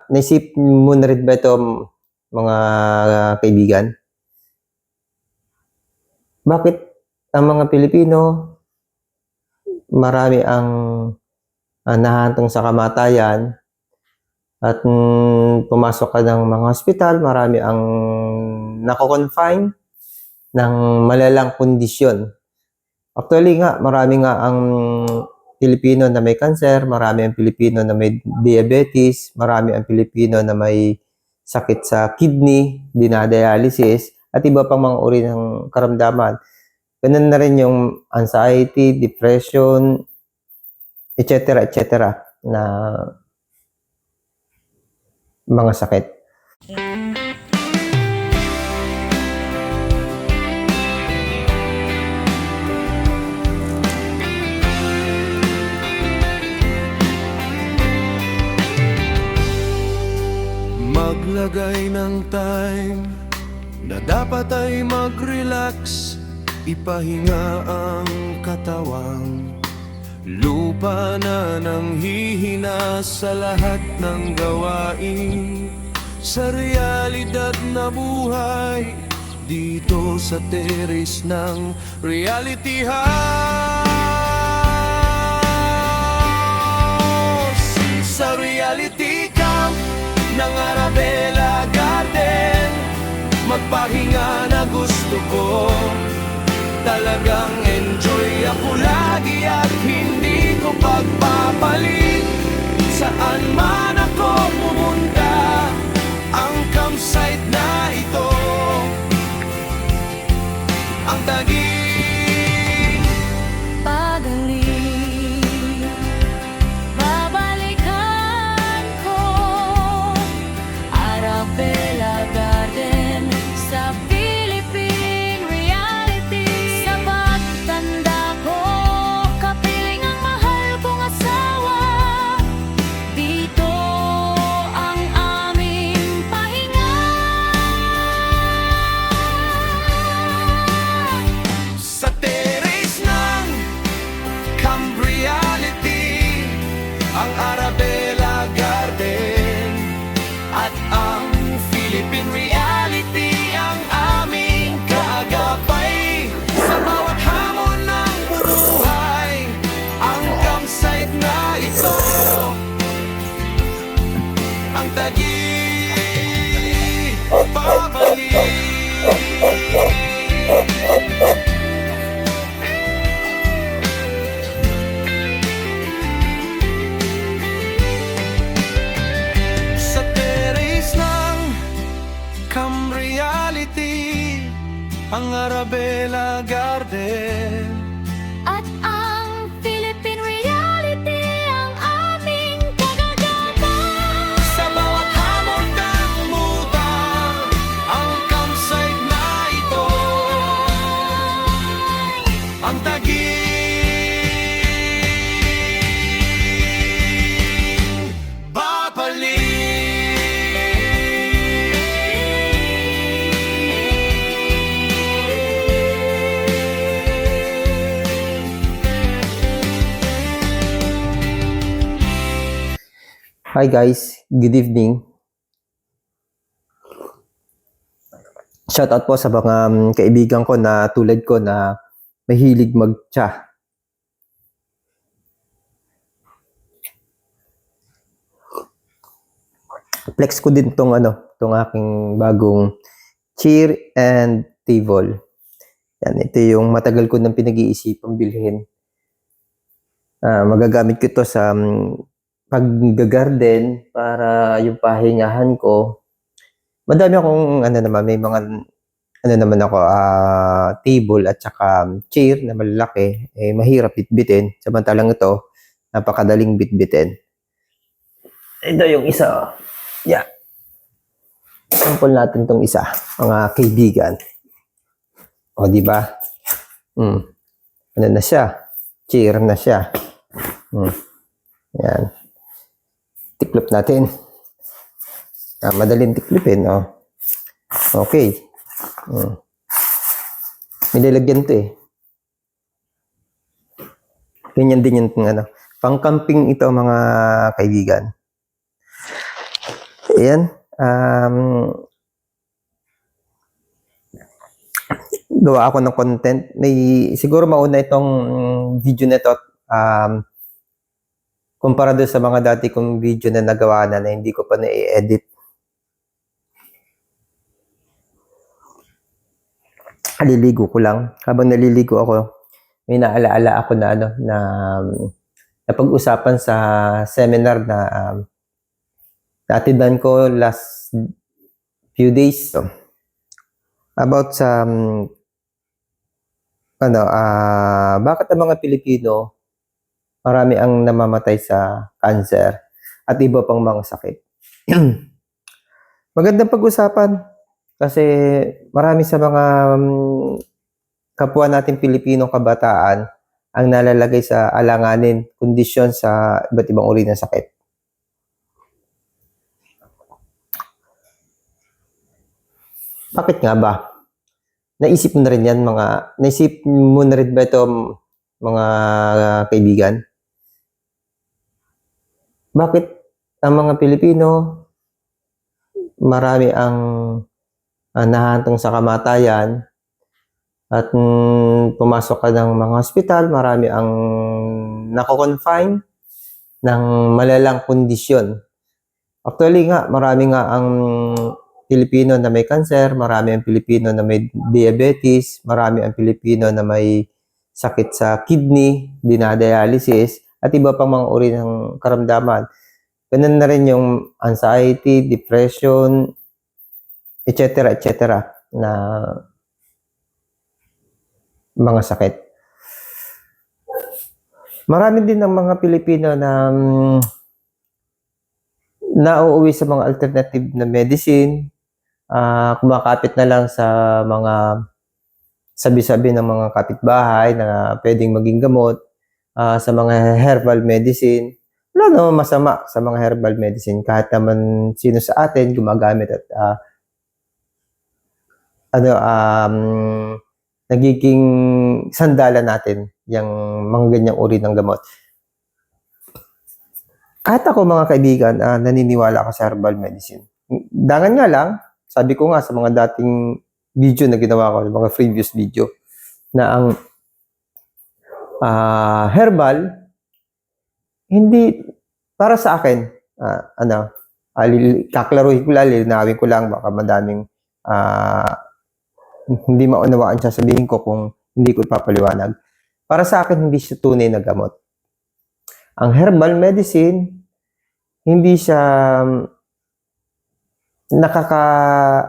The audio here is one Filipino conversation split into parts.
naisip mo na rin ba ito, mga kaibigan? Bakit ang mga Pilipino marami ang nahahantong sa kamatayan at pumasok ka ng mga hospital, marami ang nako-confine ng malalang kondisyon. Actually nga, marami nga ang Pilipino na may cancer, marami ang Pilipino na may diabetes, marami ang Pilipino na may sakit sa kidney, dinadialysis, at iba pang mga uri ng karamdaman. Ganun na rin yung anxiety, depression, etc. na mga sakit. Maglagay ng time na dapat ay mag-relax, ipahinga ang katawan. Lupa na nanghihina sa lahat ng gawain, sa realidad na buhay dito sa teres ng Reality House. Sa reality camp ng Arabella Garden, magpahinga na gusto ko. Talagang enjoy ako lagi at hindi ko pagpapalit. Saan man ako pumunta, ang campsite na ito ang taging pagaling. Babalikan ko Arabella Garden sa Philippine Reality. Sa pagtanda ko, kapiling ang mahal kong asawa. Dito ang aming pahinga. sa teres ng Camp Reality, ang Arabella Garden at ang Philippine Reality ang aming kaagapay. Sa bawat hamon ng buhay, ang campsite na ito ang taging pabalik. Sa teres ng Camp Reality, ang Arabella Garden At ang Philippine Reality ang aming kagagapan. sa bawat hamon ng muda, ang campsite na ito ang taging babalik. Hi guys, good evening. Shoutout po sa mga kaibigan ko na tulad ko na mahilig mag-tsa. Flex ko din tong aking bagong Cheer and Table. Yan, ito yung matagal ko nang pinag-iisipang bilhin. Magagamit ko ito sa pag-garden para yung pahingahan ko. Madami akong may mga naman ako table at saka chair na malalaki, mahirap bitbitin. Samantalang ito, napakadaling bitbitin. Ito yung isa. Yeah. Sample natin tong isa, mga kaibigan. O, di ba? Ano na siya? Chair na siya. Yan. Tiklop natin. Madaling tiklopin, oh. Okay. May lalagyan to eh. Ganyan din yung pang-camping ito mga kaibigan. Ayan. Gawa ako ng content. Siguro mauna itong video na ito. Kumpara doon sa mga dati kong video na nagawa na hindi ko pa na-edit. Aliligo ko lang. Habang naliligo ako, may naalaala ako na napag-usapan sa seminar na natindan ko last few days. So, about sa bakit ang mga Pilipino marami ang namamatay sa cancer at iba pang mga sakit. Magandang pag-usapan kasi marami sa mga kapwa natin Pilipinong kabataan ang nalalagay sa alanganin, kondisyon sa iba't ibang uri ng sakit. Bakit nga ba? Naisip mo na rin yan naisip mo na rin ba ito mga kaibigan? Bakit ang mga Pilipino marami ang nahahantong sa kamatayan at pumasok ka ng mga hospital, marami ang nako-confine ng malalang kondisyon. Actually nga, marami nga ang Pilipino na may cancer, marami ang Pilipino na may diabetes, marami ang Pilipino na may sakit sa kidney, dinadialysis, at iba pang mga uri ng karamdaman. Ganun na rin yung anxiety, depression, etc. na mga sakit. Marami din ng mga Pilipino na nauuwi sa mga alternative na medicine, kumakapit na lang sa mga sabi-sabi ng mga kapitbahay na pwedeng maging gamot, sa mga herbal medicine. Wala naman masama sa mga herbal medicine kahit naman sino sa atin gumagamit at nagiging sandalan natin yung mga ganyang uri ng gamot. Kahit ako mga kaibigan, naniniwala ako sa herbal medicine. Dangan nga lang, sabi ko nga sa mga dating video na ginawa ko, mga previous video, na ang herbal, hindi, para sa akin, kaklaruhin ko lang, linawin ko lang, baka madaming hindi maunawaan siya sabihin ko kung hindi ko ipapaliwanag. Para sa akin, hindi siya tunay na gamot. Ang herbal medicine, hindi siya nakaka-cure.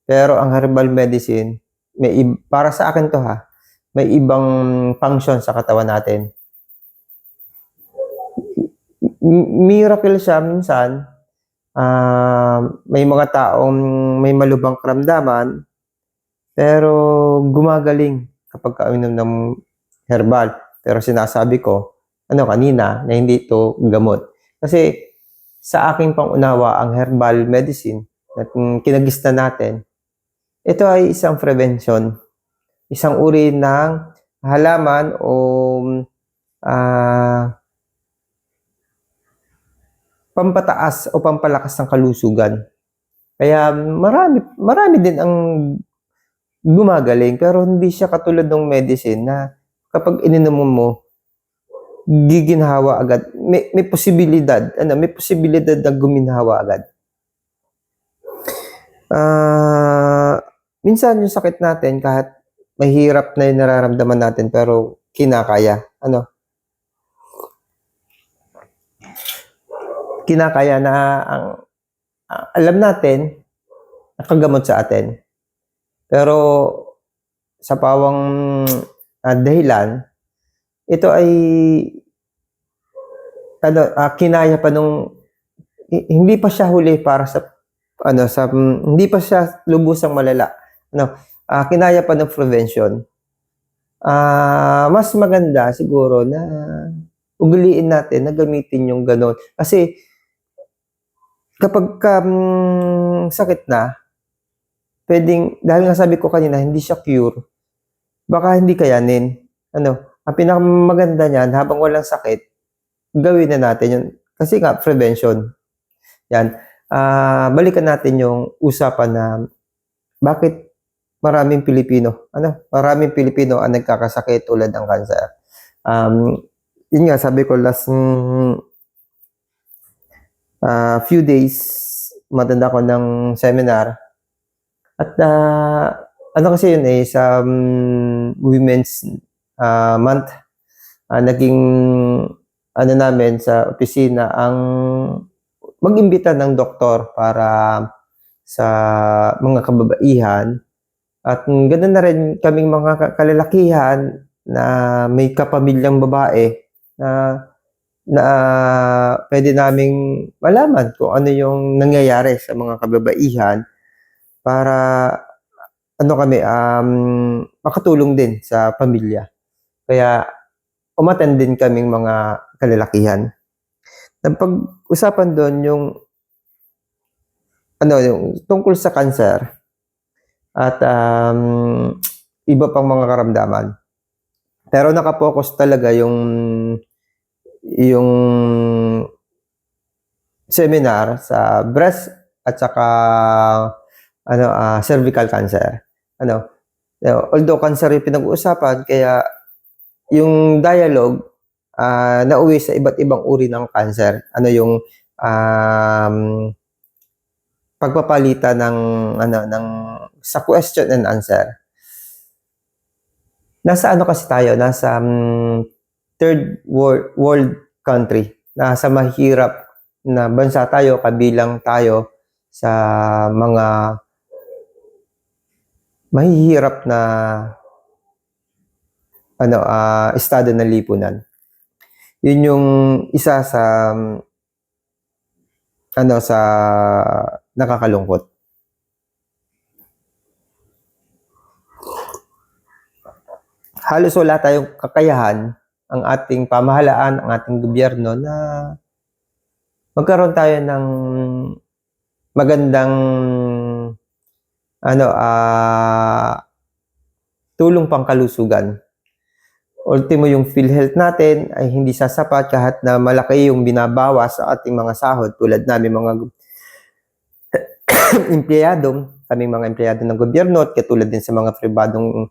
Pero ang herbal medicine, para sa akin to may ibang function sa katawan natin. Miracle siya minsan. May mga taong may malubhang karamdaman, pero gumagaling kapag kainom ng herbal. Pero sinasabi ko, kanina, na hindi ito gamot. Kasi sa aking pangunawa, ang herbal medicine na kinagista natin, ito ay isang prevention. Isang uri ng halaman o pampataas o pampalakas ng kalusugan. Kaya marami din ang gumagaling, pero hindi siya katulad ng medicine na kapag ininom mo, giginhawa agad. May posibilidad na guminhawa agad. Minsan yung sakit natin, kahit mahirap na yung nararamdaman natin, pero kinakaya. Kinakaya na alam natin, nakagamot sa atin. Pero sa pawang dahilan, ito ay kinaya pa hindi pa siya huli para sa hindi pa siya lubusang malala. Kinaya pa ng prevention. Mas maganda siguro na ugaliin natin na gamitin yung ganon. Kasi kapag sakit na, dahil nga sabi ko kanina, hindi siya cure, baka hindi kayanin. Ang pinakamaganda niyan, habang walang sakit, gawin na natin yun. Kasi nga, prevention. Yan. Balikan natin yung usapan na bakit maraming Pilipino ang nagkakasakit tulad ng cancer. Yun nga, sabi ko last few days, matanda ko ng seminar. At kasi yun sa Women's Month, naging namin sa opisina ang mag-imbita ng doktor para sa mga kababaihan. At ganoon na rin kaming mga kalalakihan na may kapamilyang babae na pwede naming malaman kung ano yung nangyayari sa mga kababaihan para kami makatulong din sa pamilya. Kaya umattend din kaming mga kalalakihan. Napag-usapan doon yung tungkol sa cancer at iba pang mga karamdaman. Pero nakapokus talaga yung seminar sa breast at saka cervical cancer. Although cancer yung pinag-uusapan, kaya yung dialogue nauwi sa iba't ibang uri ng cancer. Yung pagpapalitan ng sa question and answer. Nasa kasi tayo, nasa third world country. Nasa mahirap na bansa tayo, kabilang tayo sa mga mahihirap na estado ng lipunan. Yun yung isa sa sa nakakalungkot. Halos wala tayong kakayahan, ang ating pamahalaan, ang ating gobyerno na magkaroon tayo ng magandang tulong pangkalusugan. Ultimo yung PhilHealth natin ay hindi sasapat kahit na malaki yung binabawas sa ating mga sahod tulad namin mga empleyado, kaming mga empleyado ng gobyerno at katulad din sa mga pribadong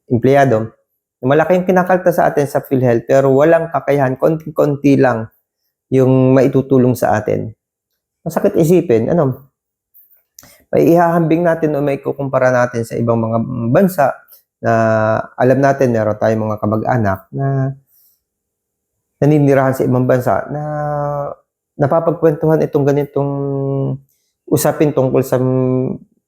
empleyado. Malaki yung kinakalta sa atin sa PhilHealth pero walang kakayahan, konti-konti lang yung maitutulong sa atin. Masakit isipin, may ihahambing natin o may kukumpara natin sa ibang mga bansa na alam natin meron tayong mga kamag-anak na naninirahan sa ibang bansa na napapagkwentuhan itong ganitong usapin tungkol sa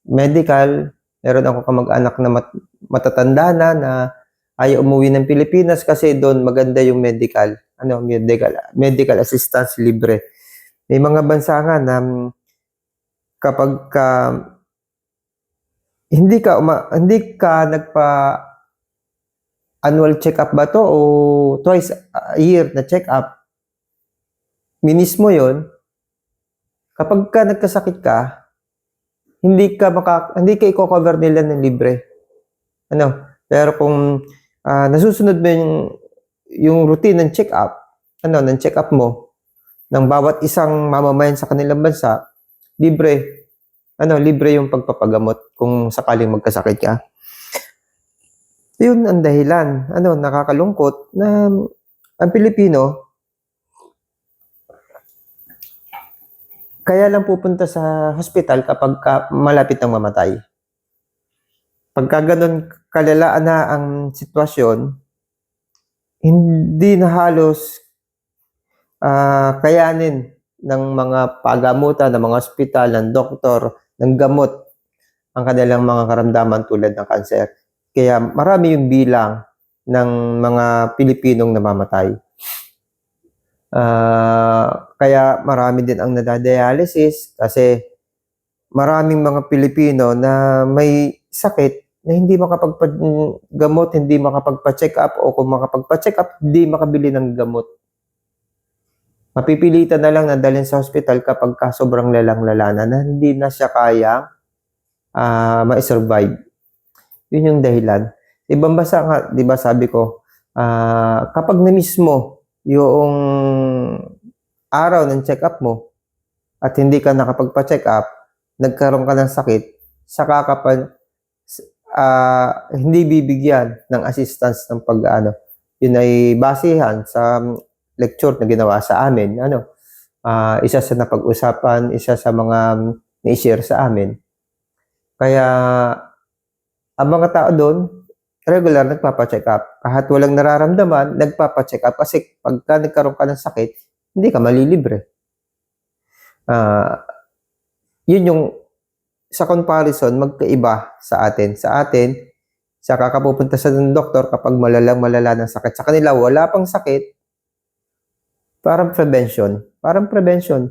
medical. Meron ako kamag-anak na matatanda na ayaw umuwi ng Pilipinas kasi doon maganda yung medical assistance libre. May mga bansa nga na kapag hindi ka nagpa annual check-up ba to o twice a year na check-up, minismo yon. Kapag ka nagkasakit ka, hindi ka i-cover nila ng libre. Pero kung nasusunod mo yung routine ng check-up, ng check-up mo ng bawat isang mamamayan sa kanilang bansa, libre yung pagpapagamot kung sakaling magkasakit ka. Yun ang dahilan. Nakakalungkot na ang Pilipino kaya lang pupunta sa hospital kapag malapit ng mamatay. Pagka ganun kalala na ang sitwasyon, hindi na halos kayanin ng mga pagamutan, ng mga ospital, ng doktor, ng gamot ang kanilang mga karamdaman tulad ng cancer. Kaya marami yung bilang ng mga Pilipinong namamatay. Kaya marami din ang nadadialysis kasi maraming mga Pilipino na may sakit na hindi makapagpagamot, hindi makapagpa-check up o kung makapagpa-check up, hindi makabili ng gamot. Mapipilitan na lang na dalhin sa hospital kapag sobrang lalang-lala na hindi na siya kaya ma-survive. Yun yung dahilan. Ibang bansa nga, di ba sabi ko, kapag na-miss mo yung araw ng check-up mo at hindi ka nakapagpa-check up, nagkaroon ka ng sakit, saka ka pa hindi bibigyan ng assistance ng pag-ano. Yun ay basehan sa lecture na ginawa sa amin. Isa sa napag-usapan, isa sa mga ni-share sa amin. Kaya ang mga tao doon, regular nagpapa-check up. Kahit walang nararamdaman, nagpapa-check up kasi pagka nagkaroon ka ng sakit, hindi ka malilibre. Yun yung sa comparison, magkaiba sa atin. Sa atin, sa kakapupunta sa doktor kapag malala ng sakit. Sa kanila, wala pang sakit, parang prevention. Parang prevention.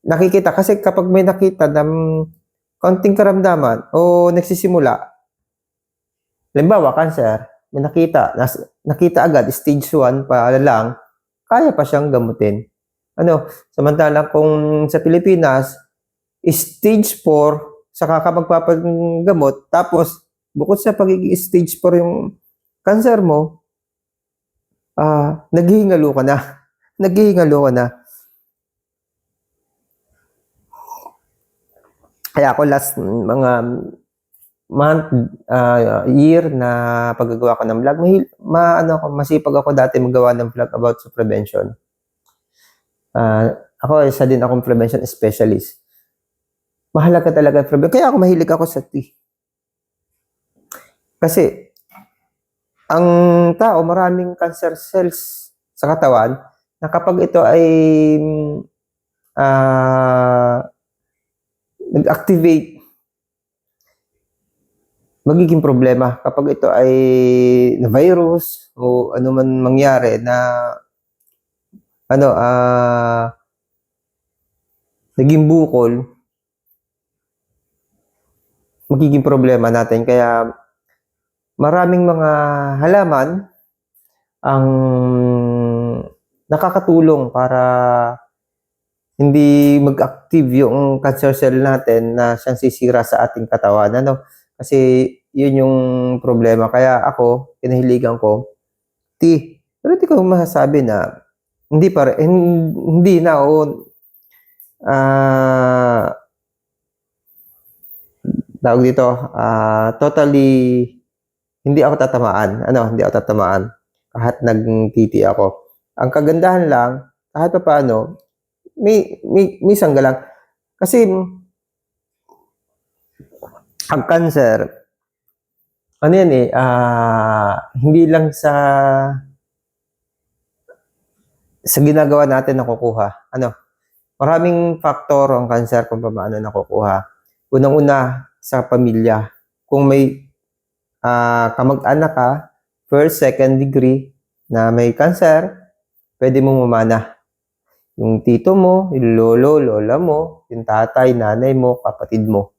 Nakikita, kasi kapag may nakita ng konting karamdaman o nagsisimula, halimbawa, cancer, may nakita agad, stage 1 pa lang, kaya pa siyang gamutin. Samantalang kung sa Pilipinas, stage 4, saka ka magpapagamot, tapos bukod sa pagiging stage 4 yung cancer mo, naghihingalo ka na. Naghihingalo ka na. Kaya ako last mga month, year na paggagawa ko ng vlog, masipag ako dati magawa ng vlog about sa prevention. Ako, isa din akong prevention specialist. Mahalaga talaga ang prevention. Kaya ako mahilig ako sa tea. Kasi, ang tao, maraming cancer cells sa katawan na kapag ito ay nag-activate, magiging problema kapag ito ay na virus o ano man mangyari na naging bukol, magiging problema natin. Kaya maraming mga halaman ang nakakatulong para hindi mag-active yung cancer cell natin na siyang sisira sa ating katawan. Kasi yun yung problema. Kaya ako, kinahiligan ko, tea. Pero hindi ko masasabi na hindi na tawag dito, totally hindi ako tatamaan. Hindi ako tatamaan kahit nag-titi ako. Ang kagandahan lang, kahit pa paano, may sangga lang. Kasi ang cancer, hindi lang sa ginagawa natin nakukuha. Maraming faktor ang cancer kung paano nakukuha. Unang-una, sa pamilya. Kung may kamag-anak ka, first, second degree na may cancer, pwede mo mamana. Yung tito mo, yung lolo, lola mo, yung tatay, nanay mo, kapatid mo.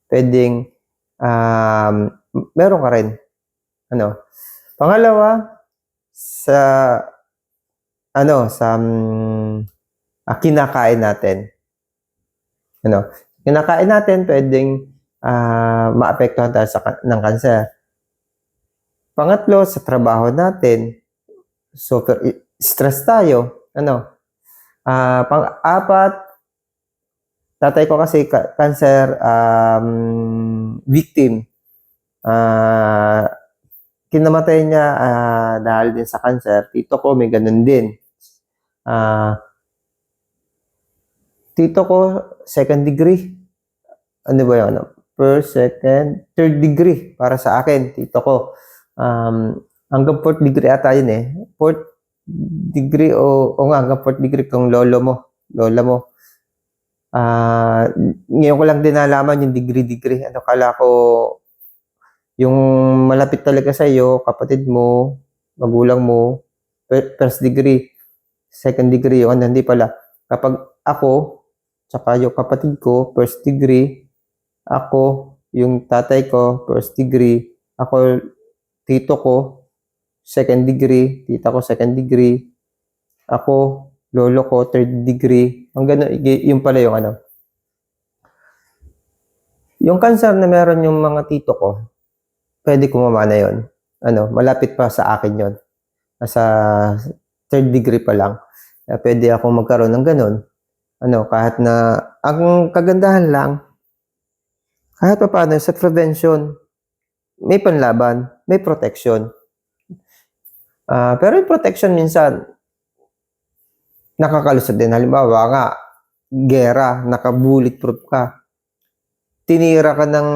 Pwedeng, meron ka rin. Pangalawa, sa kinakain natin. Kinakain natin, pwedeng maapektuhan tayo ng cancer. Pangatlo, sa trabaho natin, super stress tayo. Pang-apat, tatay ko kasi cancer victim. Kinamatay niya dahil din sa cancer. Tito ko may ganun din. Tito ko, second degree. Ano ba yun? First, second, third degree para sa akin, tito ko. Hanggang fourth degree ata yun eh. Fourth degree hanggang fourth degree kung lola mo. Ngayon ko lang din nalaman yung degree. Kala ko yung malapit talaga sa iyo, kapatid mo, magulang mo, first degree, second degree, hindi pala. Kapag ako, tsaka yung kapatid ko, first degree, ako, yung tatay ko, first degree, ako, tito ko, second degree, tita ko, second degree, ako, lolo ko, third degree, yung pala yung Yung cancer na meron yung mga tito ko, pwede ko mamana yun. Malapit pa sa akin yun. nasa third degree pa lang. Kaya pwede akong magkaroon ng ganun. Kahit na, ang kagandahan lang, kahit pa paano, sa prevention, may panlaban, may protection. Pero yung protection minsan, nakakalusot din. Halimbawa nga, gera, naka-bulletproof ka. Tinira ka ng,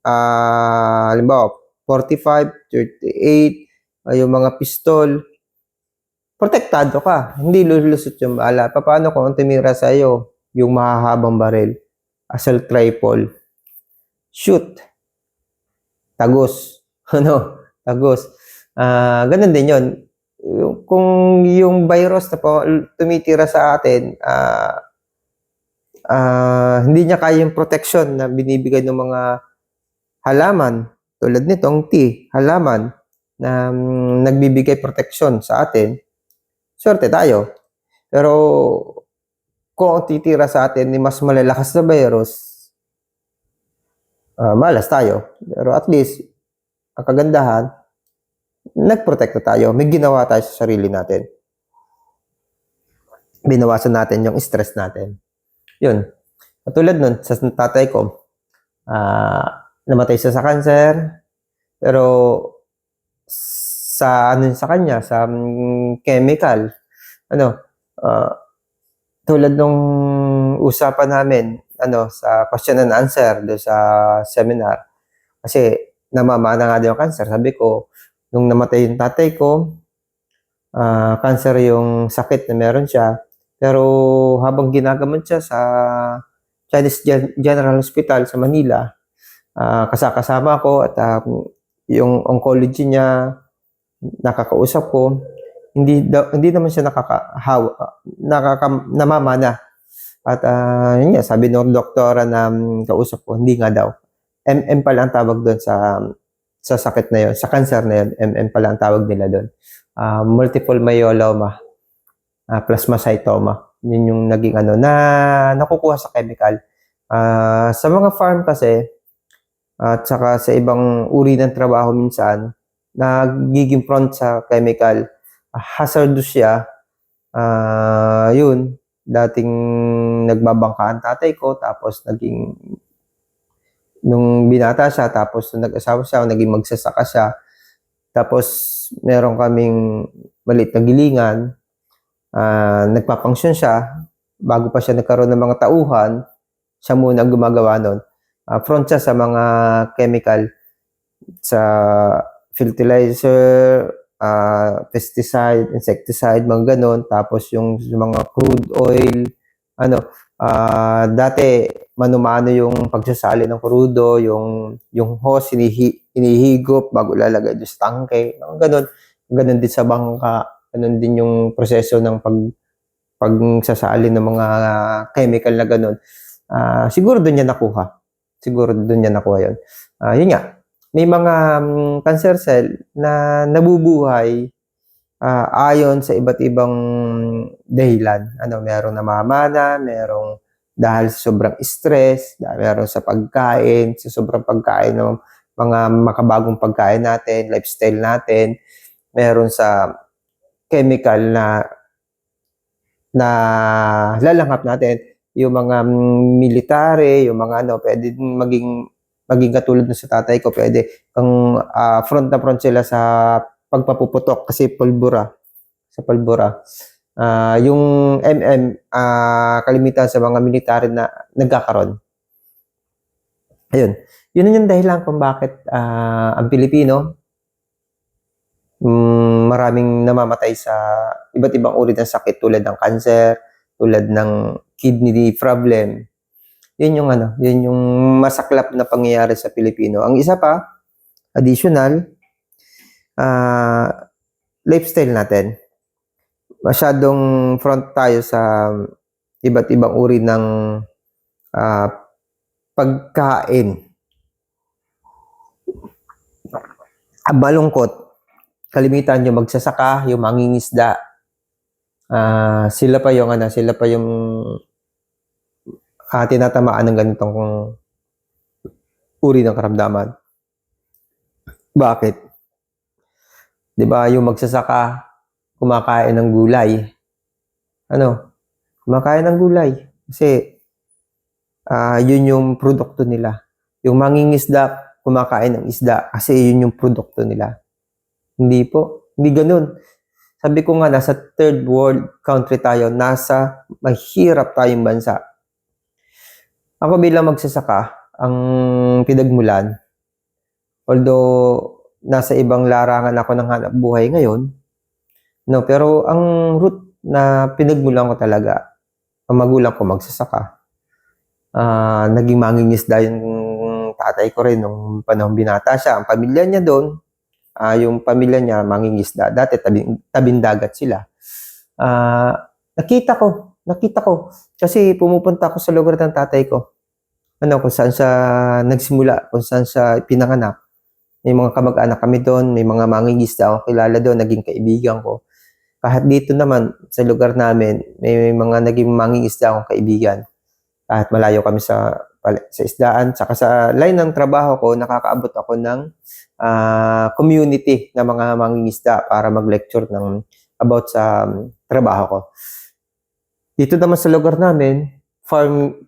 halimbawa, 45, 38, yung mga pistol, protektado ka. Hindi lulusot yung bala. Paano kung ang tumira sa iyo, yung mahahabang baril, assault rifle, shoot, tagos. Tagos. Ganun din yun. Kung yung virus na tumitira sa atin, hindi niya kaya yung protection na binibigay ng mga halaman, tulad nitong halaman, na nagbibigay protection sa atin, swerte tayo. Pero kung ang titira sa atin ni mas malalakas na virus, malas tayo. Pero at least, ang kagandahan, nagprotekta tayo. May ginawa tayo sa sarili natin. Binawasan natin yung stress natin. Yun. Katulad nun, sa tatay ko, namatay siya sa cancer, pero sa sa kanya, sa chemical, tulad nung usapan namin, sa question and answer do sa seminar, kasi namamana nga daw yung cancer. Sabi ko, nung namatay yung tatay ko, cancer yung sakit na meron siya, pero habang ginagamot siya sa Chinese General Hospital sa Manila, kasama ko at yung oncology niya, nakakausap ko, hindi naman siya namamana. At yun nga, sabi ng doktora na kausap ko, hindi nga daw. MM pala ang tawag doon sa sakit na yun, sa cancer na yun, MM pala ang tawag nila doon. Multiple myeloma, plasmacytoma. Yun yung naging na nakukuha sa chemical. Sa mga farm kasi, at saka sa ibang uri ng trabaho minsan, nagiging prone sa chemical, hazardous siya. Yun, dating nagbabangka ang tatay ko, tapos nung binata siya, tapos nung nag-asawa siya, naging magsasaka siya, tapos meron kaming maliit na gilingan, nagpapangsyon siya, bago pa siya nagkaroon ng mga tauhan, siya muna ang gumagawa nun. Front siya sa mga chemical, sa fertilizer, pesticide, insecticide, mga ganon. Tapos yung mga crude oil, dati manumano yung pagsasali ng crudo, yung hose, hinihigop bago lalagay doon sa tangke, ganon. Ganon din sa bangka, ganon din yung proseso ng pagsasali ng mga chemical na ganon. Siguro doon niya nakuha. Yun. Yun nga, may mga cancer cell na nabubuhay ayon sa iba't ibang dahilan. Merong namamana, merong dahil sa sobrang stress, merong sa pagkain, sa sobrang pagkain ng mga makabagong pagkain natin, lifestyle natin, meron sa chemical na lalanghap natin, yung mga military, yung mga pwede din maging katulad ng sa tatay ko, pwede kang front na front sila sa pagpapuputok kasi pulbura. Yung kalimitan sa mga military na nagkakaroon. Ayun. Yun yung dahilan kung bakit ang Pilipino maraming namamatay sa iba't ibang uri ng sakit tulad ng cancer, tulad ng kidney problem. Yun yung masaklap na pangyayari sa Pilipino. Ang isa pa, additional, lifestyle natin. Masyadong front tayo sa iba't ibang uri ng pagkain. Malungkot. Kalimitan yung magsasaka, yung mangingisda. Sila pa yung tinatamaan ng ganitong uri ng karamdaman. Bakit? 'Di ba, yung magsasaka kumakain ng gulay. Ano? Kumakain ng gulay kasi yun yung produkto nila. Yung mangingisda kumakain ng isda kasi yun yung produkto nila. Hindi po, hindi ganoon. Sabi ko nga, nasa third world country tayo, nasa mahirap tayong bansa. Ako bilang magsasaka, ang pinagmulan, although nasa ibang larangan ako ng hanap buhay ngayon, no, pero ang root na pinagmulan ko talaga, ang magulang ko magsasaka. Naging mangingisda yung tatay ko rin nung panahon binata siya. Ang pamilya niya doon, yung pamilya niya mangingisda. Dati tabing dagat sila. Nakita ko. Kasi pumupunta ako sa lugar ng tatay ko. Kung saan siya nagsimula, kung saan siya pinanganak. May mga kamag-anak kami doon, may mga mangingisda ako kilala doon, naging kaibigan ko. Kahit dito naman, sa lugar namin, may mga naging mangingisda akong kaibigan. Kahit malayo kami sa isdaan, saka sa line ng trabaho ko, nakakaabot ako ng community na mga mangingisda para mag-lecture about sa trabaho ko. Dito naman sa lugar namin, farm,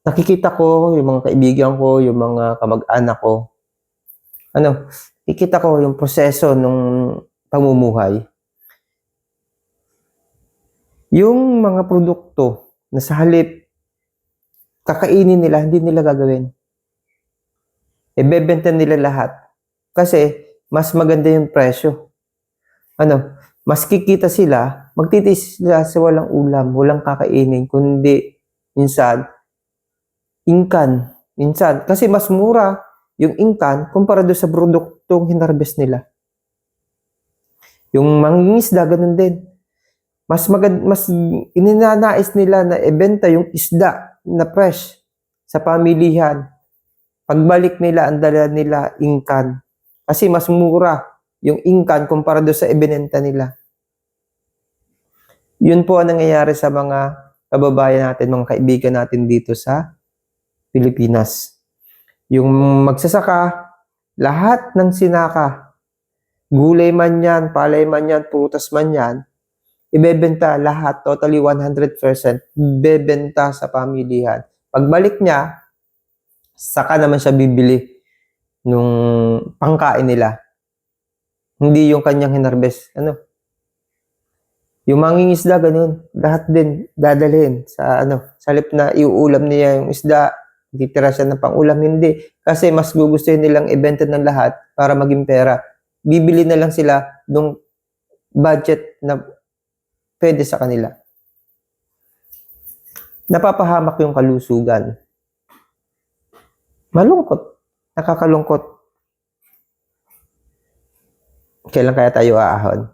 nakikita ko yung mga kaibigan ko, yung mga kamag-anak ko. Nakikita ko yung proseso ng pamumuhay. Yung mga produkto na sa halip kakainin nila, hindi nila gagawin. Ibebenta nila lahat. Kasi mas maganda yung presyo. Mas kikita sila, magtitiis sila sa walang ulam, walang kakainin, kundi minsan, ingkan. Minsan, kasi mas mura yung ingkan kumpara doon sa produktong hinarvest nila. Yung mangingisda, ganun din. Mas ininanais nila na ibenta yung isda na fresh sa pamilihan. Pagbalik nila, ang dala nila ingkan. Kasi mas mura yung ingkan kumpara doon sa ibinenta nila. Yun po ang nangyayari sa mga kababayan natin, mga kaibigan natin dito sa Pilipinas. Yung magsasaka, lahat ng sinaka, gulay man yan, palay man yan, prutas man yan, ibebenta lahat, totally 100%, bebenta sa pamilihan. Pagbalik niya, saka naman siya bibili nung pangkain nila. Hindi yung kanyang hinarvest. Yung mangingisda, ganun. Lahat din dadalhin sa sa halip na iuulam niya yung isda, titira siya ng pangulam, hindi. Kasi mas gugustuhin nilang ibenta ng lahat para maging pera. Bibili na lang sila nung budget na pwede sa kanila. Napapahamak yung kalusugan. Malungkot. Nakakalungkot. Kailan kaya tayo aahon?